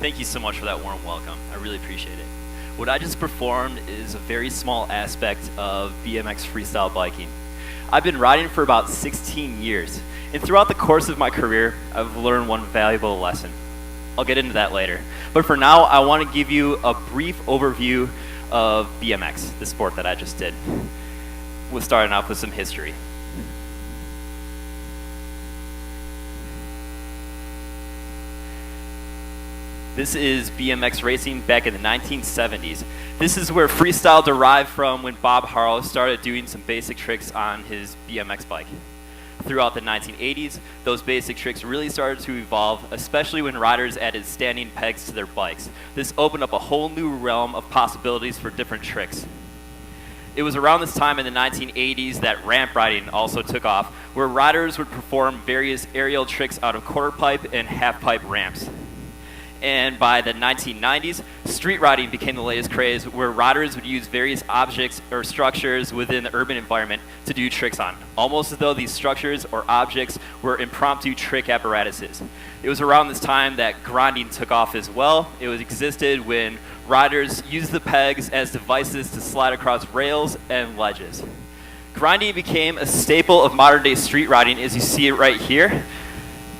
Thank you so much for that warm welcome. I really appreciate it. What I just performed is a very small aspect of BMX freestyle biking. I've been riding for about 16 years, and throughout the course of my career, I've learned one valuable lesson. I'll get into that later. But for now, I want to give you a brief overview of BMX, the sport that I just did. We're starting off with some history. This is BMX racing back in the 1970s. This is where freestyle derived from when Bob Harlow started doing some basic tricks on his BMX bike. Throughout the 1980s, those basic tricks really started to evolve, especially when riders added standing pegs to their bikes. This opened up a whole new realm of possibilities for different tricks. It was around this time in the 1980s that ramp riding also took off, where riders would perform various aerial tricks out of quarter pipe and half pipe ramps. And by the 1990s, street riding became the latest craze, where riders would use various objects or structures within the urban environment to do tricks on, almost as though these structures or objects were impromptu trick apparatuses. It was around this time that grinding took off as well. It existed when riders used the pegs as devices to slide across rails and ledges. Grinding became a staple of modern-day street riding, as you see it right here.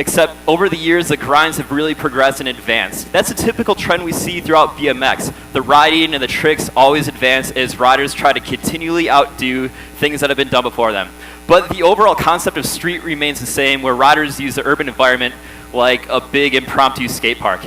Except over the years, the grinds have really progressed and advanced. That's a typical trend we see throughout BMX. The riding and the tricks always advance as riders try to continually outdo things that have been done before them. But the overall concept of street remains the same, where riders use the urban environment like a big impromptu skate park.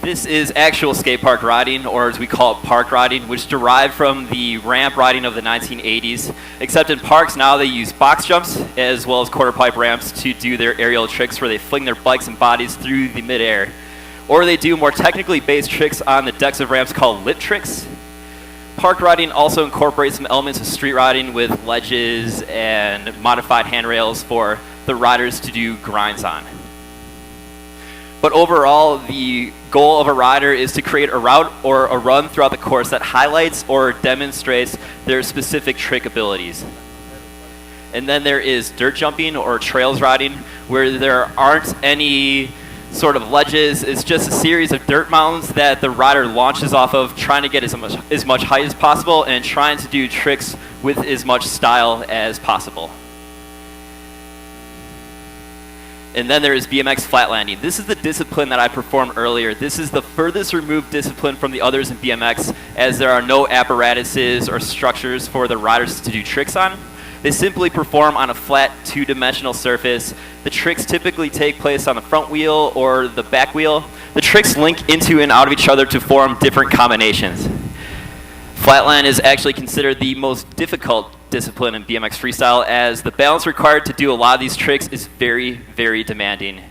This is actual skate park riding, or as we call it, park riding, which derived from the ramp riding of the 1980s. Except in parks now they use box jumps as well as quarter pipe ramps to do their aerial tricks, where they fling their bikes and bodies through the midair. Or they do more technically based tricks on the decks of ramps called lip tricks. Park riding also incorporates some elements of street riding with ledges and modified handrails for the riders to do grinds on. But overall, the goal of a rider is to create a route or a run throughout the course that highlights or demonstrates their specific trick abilities. And then there is dirt jumping or trails riding, where there aren't any sort of ledges. It's just a series of dirt mounds that the rider launches off of, trying to get as much height as possible and trying to do tricks with as much style as possible. And then there is BMX flatlanding. This is the discipline that I performed earlier. This is the furthest removed discipline from the others in BMX, as there are no apparatuses or structures for the riders to do tricks on. They simply perform on a flat two-dimensional surface. The tricks typically take place on the front wheel or the back wheel. The tricks link into and out of each other to form different combinations. Flatland is actually considered the most difficult discipline in BMX freestyle, as the balance required to do a lot of these tricks is very, very demanding.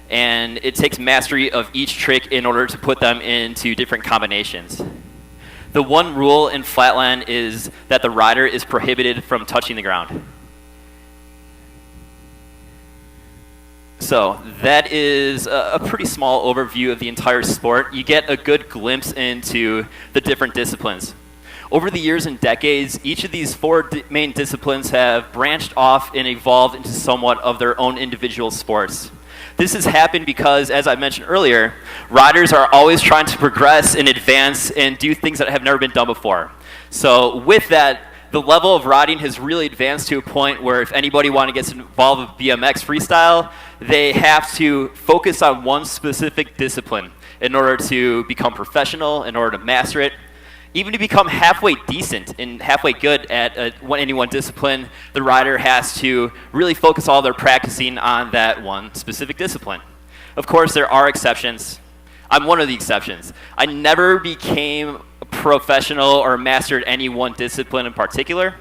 And it takes mastery of each trick in order to put them into different combinations. The one rule in flatland is that the rider is prohibited from touching the ground. So that is a pretty small overview of the entire sport. You get a good glimpse into the different disciplines. Over the years and decades, each of these four main disciplines have branched off and evolved into somewhat of their own individual sports. This has happened because, as I mentioned earlier, riders are always trying to progress and advance and do things that have never been done before. So with that, the level of riding has really advanced to a point where if anybody want to get involved with BMX freestyle, they have to focus on one specific discipline in order to become professional, in order to master it. Even to become halfway decent and halfway good at any one discipline, the rider has to really focus all their practicing on that one specific discipline. Of course, there are exceptions. I'm one of the exceptions. I never became a professional or mastered any one discipline in particular.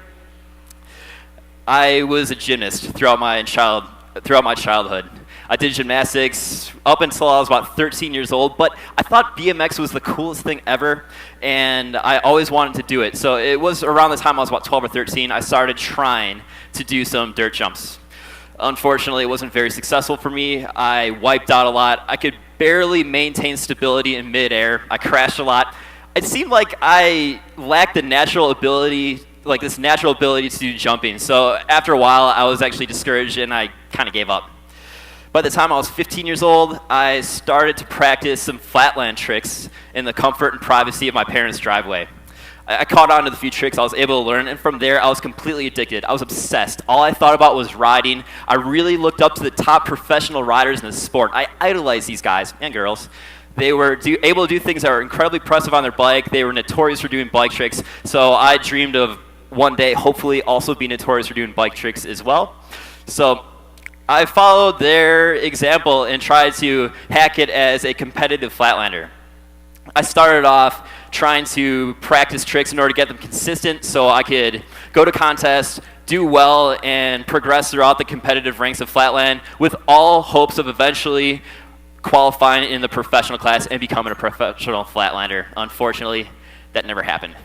I was a gymnast throughout my childhood. I did gymnastics up until I was about 13 years old, but I thought BMX was the coolest thing ever, and I always wanted to do it. So it was around the time I was about 12 or 13, I started trying to do some dirt jumps. Unfortunately, it wasn't very successful for me. I wiped out a lot. I could barely maintain stability in midair. I crashed a lot. It seemed like I lacked the natural ability, this natural ability to do jumping. So after a while, I was actually discouraged, and I kind of gave up. By the time I was 15 years old, I started to practice some flatland tricks in the comfort and privacy of my parents' driveway. I caught on to the few tricks I was able to learn, and from there, I was completely addicted. I was obsessed. All I thought about was riding. I really looked up to the top professional riders in the sport. I idolized these guys and girls. They were able to do things that were incredibly impressive on their bike. They were notorious for doing bike tricks, so I dreamed of one day hopefully also being notorious for doing bike tricks as well. So I followed their example and tried to hack it as a competitive flatlander. I started off trying to practice tricks in order to get them consistent so I could go to contests, do well, and progress throughout the competitive ranks of flatland with all hopes of eventually qualifying in the professional class and becoming a professional flatlander. Unfortunately, that never happened.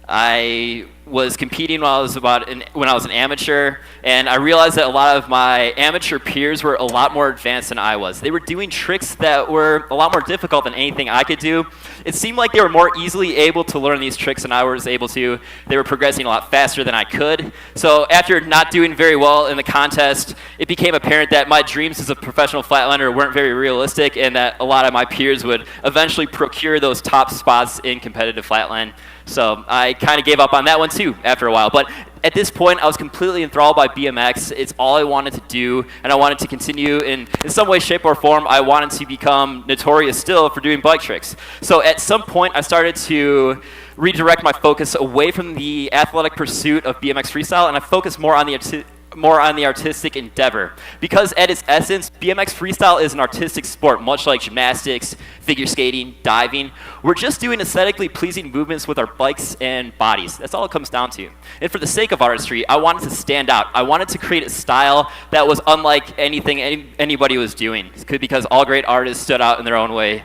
I was competing when I was an amateur, and I realized that a lot of my amateur peers were a lot more advanced than I was. They were doing tricks that were a lot more difficult than anything I could do. It seemed like they were more easily able to learn these tricks than I was able to. They were progressing a lot faster than I could. So after not doing very well in the contest, it became apparent that my dreams as a professional flatlander weren't very realistic, and that a lot of my peers would eventually procure those top spots in competitive flatland. So I kind of gave up on that one too after a while. But at this point, I was completely enthralled by BMX. It's all I wanted to do, and I wanted to continue in some way, shape, or form. I wanted to become notorious still for doing bike tricks. So at some point, I started to redirect my focus away from the athletic pursuit of BMX freestyle, and I focused more on the artistic endeavor. Because at its essence, BMX freestyle is an artistic sport, much like gymnastics, figure skating, diving. We're just doing aesthetically pleasing movements with our bikes and bodies. That's all it comes down to. And for the sake of artistry, I wanted to stand out. I wanted to create a style that was unlike anything anybody was doing, because all great artists stood out in their own way,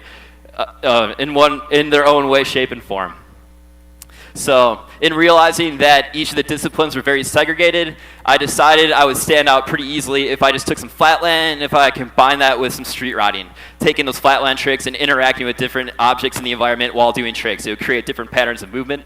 in their own way, shape, and form. So in realizing that each of the disciplines were very segregated, I decided I would stand out pretty easily if I just took some flatland and if I combined that with some street riding, taking those flatland tricks and interacting with different objects in the environment while doing tricks. It would create different patterns of movement.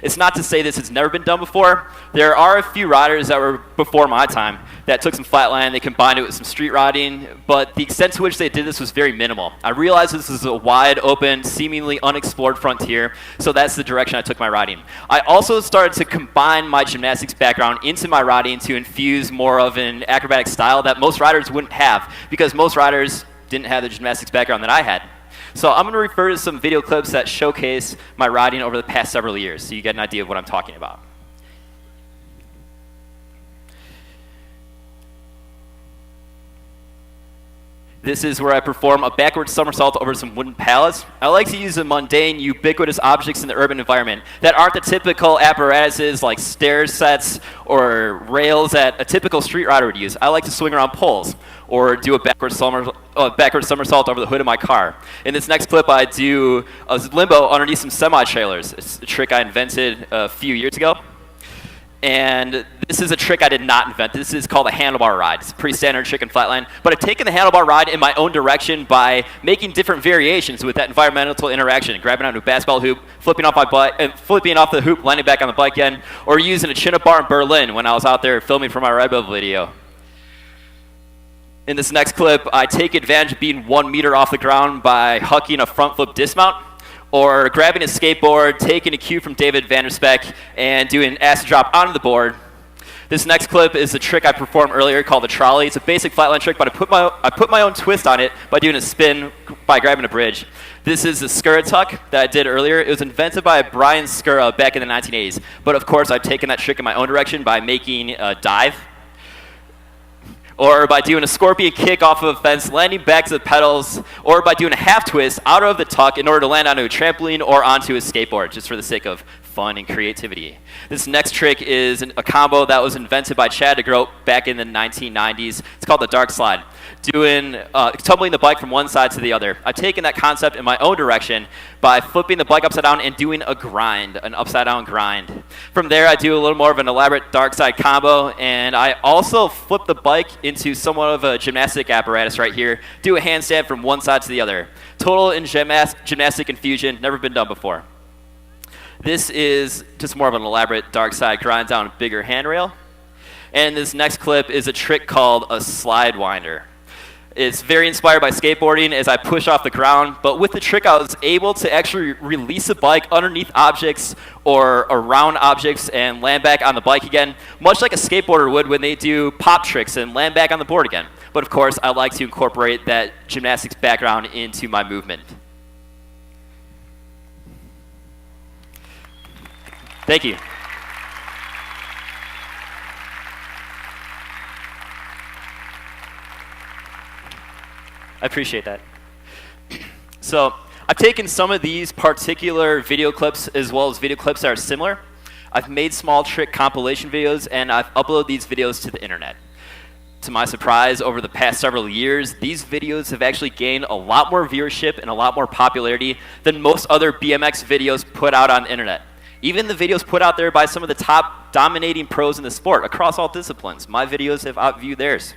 It's not to say this has never been done before. There are a few riders that were before my time that took some flatland, they combined it with some street riding, but the extent to which they did this was very minimal. I realized this is a wide open, seemingly unexplored frontier, so that's the direction I took my riding. I also started to combine my gymnastics background into my riding to infuse more of an acrobatic style that most riders wouldn't have, because most riders didn't have the gymnastics background that I had. So I'm going to refer to some video clips that showcase my riding over the past several years, so you get an idea of what I'm talking about. This is where I perform a backward somersault over some wooden pallets. I like to use the mundane, ubiquitous objects in the urban environment that aren't the typical apparatuses like stair sets or rails that a typical street rider would use. I like to swing around poles or do a backward somersault over the hood of my car. In this next clip, I do a limbo underneath some semi-trailers. It's a trick I invented a few years ago. And this is a trick I did not invent. This is called a handlebar ride. It's a pretty standard trick in flatland. But I've taken the handlebar ride in my own direction by making different variations with that environmental interaction. Grabbing onto a basketball hoop, flipping off the hoop, landing back on the bike again, or using a chin-up bar in Berlin when I was out there filming for my Red Bull video. In this next clip, I take advantage of being 1 meter off the ground by hucking a front flip dismount. or grabbing a skateboard, taking a cue from David Vanderspeck, and doing an acid drop onto the board. This next clip is a trick I performed earlier called the trolley. It's a basic flatline trick, but I put my own twist on it by doing a spin by grabbing a bridge. This is the Skura tuck that I did earlier. It was invented by Brian Skura back in the 1980s. But of course, I've taken that trick in my own direction by making a dive, or by doing a scorpion kick off of a fence, landing back to the pedals, or by doing a half twist out of the tuck in order to land onto a trampoline or onto a skateboard, just for the sake of fun and creativity. This next trick is a combo that was invented by Chad DeGroat back in the 1990s. It's called the dark slide. Tumbling the bike from one side to the other. I've taken that concept in my own direction by flipping the bike upside down and doing a grind, an upside down grind. From there, I do a little more of an elaborate dark side combo, and I also flip the bike into somewhat of a gymnastic apparatus right here, do a handstand from one side to the other. Total in gymnastic infusion, never been done before. This is just more of an elaborate dark side grind down a bigger handrail. And this next clip is a trick called a slide winder. It's very inspired by skateboarding as I push off the ground, but with the trick I was able to actually release the bike underneath objects or around objects and land back on the bike again, much like a skateboarder would when they do pop tricks and land back on the board again. But of course, I like to incorporate that gymnastics background into my movement. Thank you. I appreciate that. So I've taken some of these particular video clips as well as video clips that are similar. I've made small trick compilation videos, and I've uploaded these videos to the internet. To my surprise, over the past several years, these videos have actually gained a lot more viewership and a lot more popularity than most other BMX videos put out on the internet. Even the videos put out there by some of the top dominating pros in the sport across all disciplines, my videos have outviewed theirs.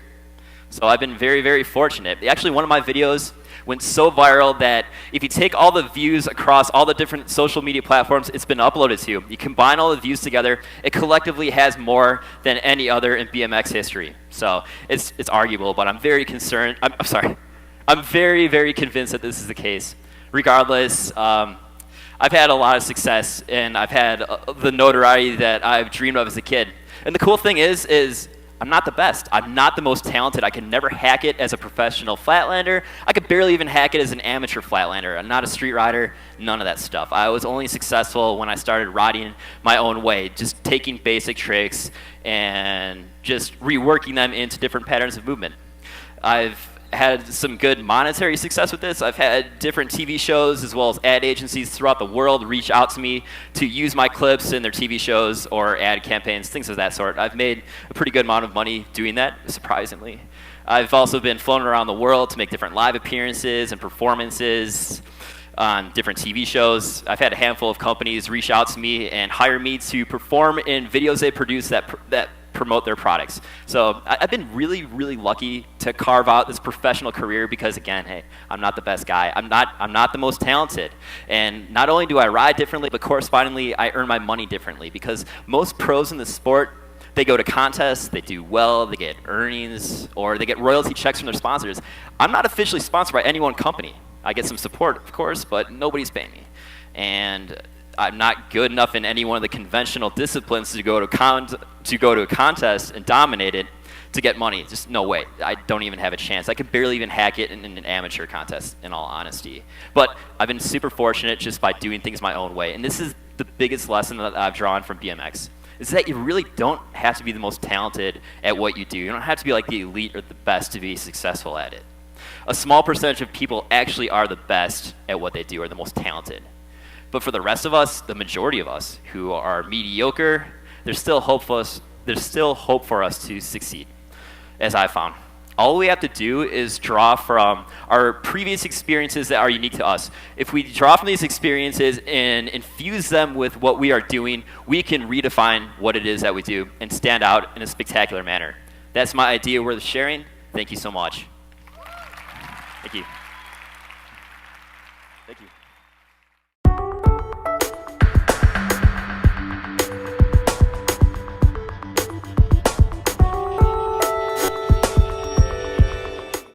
So I've been very, very fortunate. Actually, one of my videos went so viral that if you take all the views across all the different social media platforms it's been uploaded to, you combine all the views together, it collectively has more than any other in BMX history. So it's arguable, but I'm very concerned. I'm very, very convinced that this is the case. Regardless, I've had a lot of success, and I've had the notoriety that I've dreamed of as a kid. And the cool thing is I'm not the best. I'm not the most talented. I can never hack it as a professional flatlander. I could barely even hack it as an amateur flatlander. I'm not a street rider, none of that stuff. I was only successful when I started riding my own way, just taking basic tricks and just reworking them into different patterns of movement. I've had some good monetary success with this. I've had different TV shows as well as ad agencies throughout the world reach out to me to use my clips in their TV shows or ad campaigns, things of that sort. I've made a pretty good amount of money doing that, surprisingly. I've also been flown around the world to make different live appearances and performances on different TV shows. I've had a handful of companies reach out to me and hire me to perform in videos they produce that promote their products. So I've been really, really lucky to carve out this professional career because, again, hey, I'm not the best guy. I'm not the most talented. And not only do I ride differently, but correspondingly, I earn my money differently because most pros in the sport, they go to contests, they do well, they get earnings, or they get royalty checks from their sponsors. I'm not officially sponsored by any one company. I get some support, of course, but nobody's paying me. And I'm not good enough in any one of the conventional disciplines to go to a contest and dominate it to get money. Just no way. I don't even have a chance. I could barely even hack it in an amateur contest, in all honesty. But I've been super fortunate just by doing things my own way. And this is the biggest lesson that I've drawn from BMX, is that you really don't have to be the most talented at what you do. You don't have to be like the elite or the best to be successful at it. A small percentage of people actually are the best at what they do, or the most talented. But for the rest of us, the majority of us who are mediocre, there's still hope for us to succeed, as I found. All we have to do is draw from our previous experiences that are unique to us. If we draw from these experiences and infuse them with what we are doing, we can redefine what it is that we do and stand out in a spectacular manner. That's my idea worth sharing. Thank you so much. Thank you.